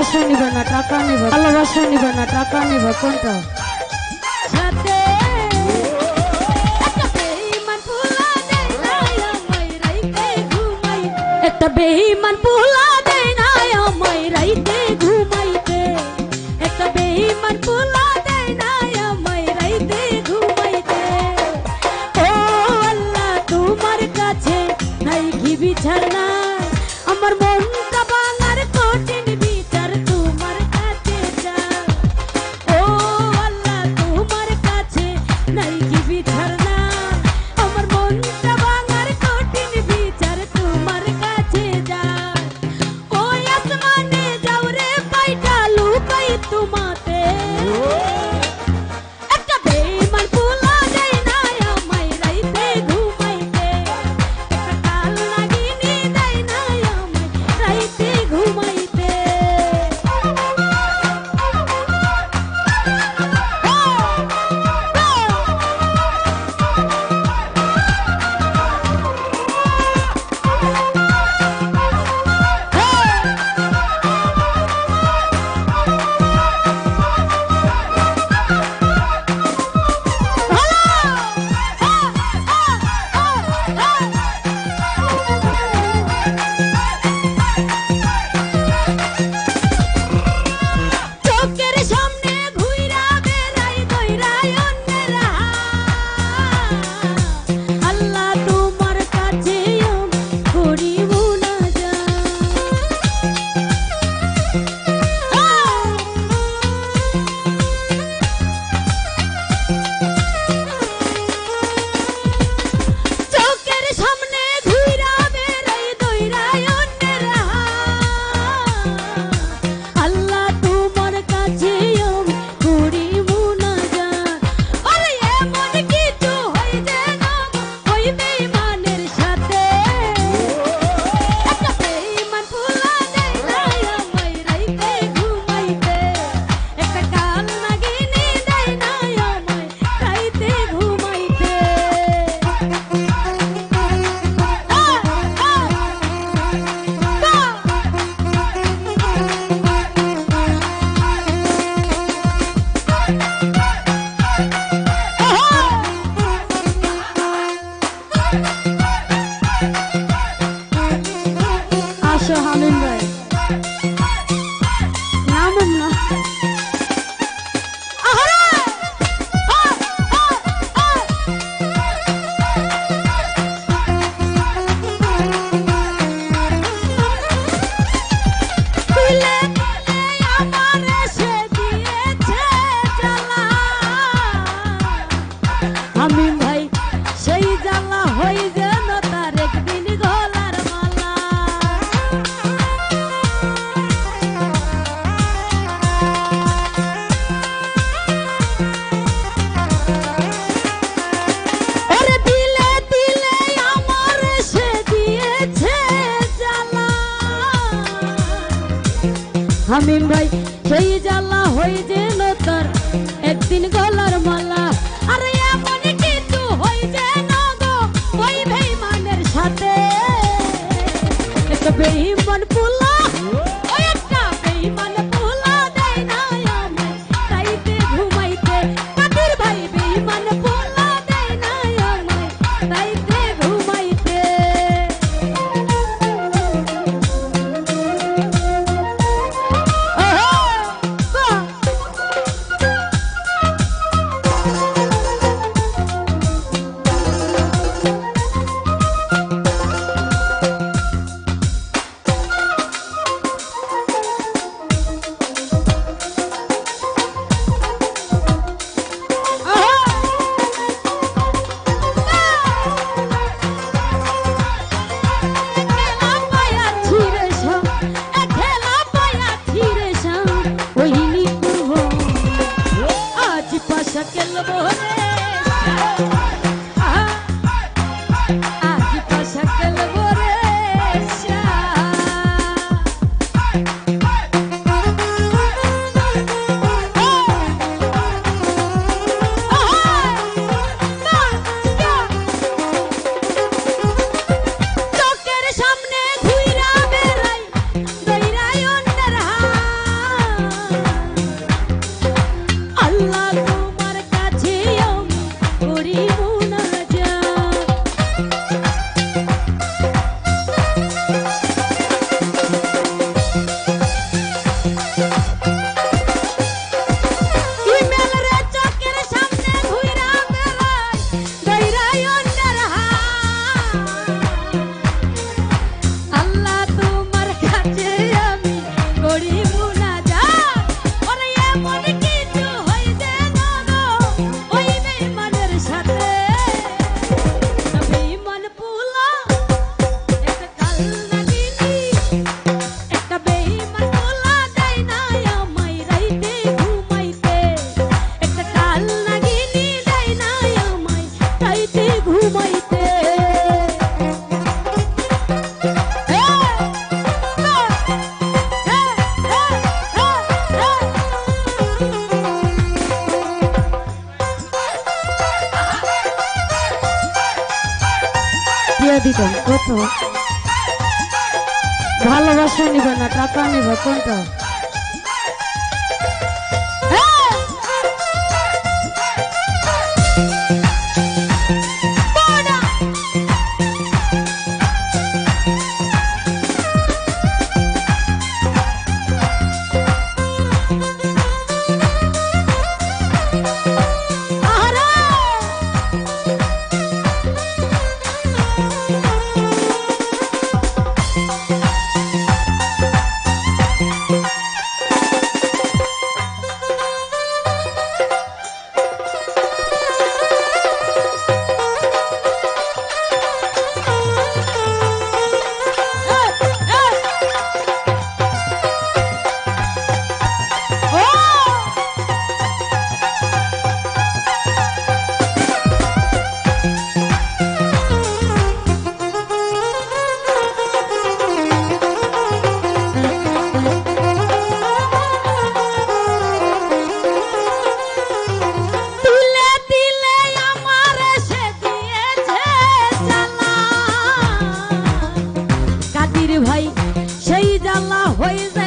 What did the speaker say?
ভালোবাসা নিবে না টাকা নিবে, ভালোবাসা নিবে না টাকা নিবে, কোনটা? সাথে একটা বেঈমান পোলা দেয় না আমায় রাইতে ঘুমাইতে, একটা বেঈমান পোলা দেয় না আমায় রাইতে ঘুমাইতে। ও আল্লাহ তোমার কাছে নাই কি বিচার নাই, আমার মনটা ভাঙার কঠিন বিচার তোমার কাছে চাই। ও আল্লাহ তোমার কাছে নাই কি বিচার নাই, আমার মনটা ভাঙার কঠিন বিচার তোমার কাছে যায়। ওই আসমানে যাও রে পাইটা লুকাই তোমাতে, একটা বেঈমান পোলা দেয় না আমায় রাইতে ঘুমাইতে, একটা কাল লাগিনি দেয় না আমায় রাইতে ঘুমাইতে। চোখের সামনে ঘুইরা বেড়াই দইরাই অন্যের হাত, আল্লাহ তোমার কাছে করি মুনাজাত। চোখের সামনে ঘুইরা বেড়াই দইরাই অন্যের হাত, আল্লাহ তোমার কাছে করি মুনাজাত। আরে এমন কিছু হইছে না ওই বেঈমানের সাথে, একটা বেঈমান পোলা দেয় না আমায় রাইতে ঘুমাইতে, একটা কাল নাগিনি দেয় না আমায় রাইতে ঘুমাইতে। আসো হামিম ভাই, নামুন না। দিলে আমার এসে দিয়েছে জ্বালা, হামিম ভাই সেই জ্বালা হই যেন তার একদিন গলার মালা। ওরে দিলে দিলে আমার এসে দিয়েছে জ্বালা, হামিম ভাই সেই জ্বালা হই যেন তার একদিন গলার মালা। আরে এমন কিছু হই যেন গো ওই বেঈমানের সাথে, একটা বেঈমান পোলা, ওই একটা বেঈমান পোলা দেয় না আমায় রাইতে ঘুমাইতে। কাদের ভাই বেঈমান পোলা দেয় না আমায় রাইতে ঘুমাইতে। দিতাম কত ভালোবাসা নিবে না টাকা নিবে কোনটা ভাই সেই জ্বালা হয়ে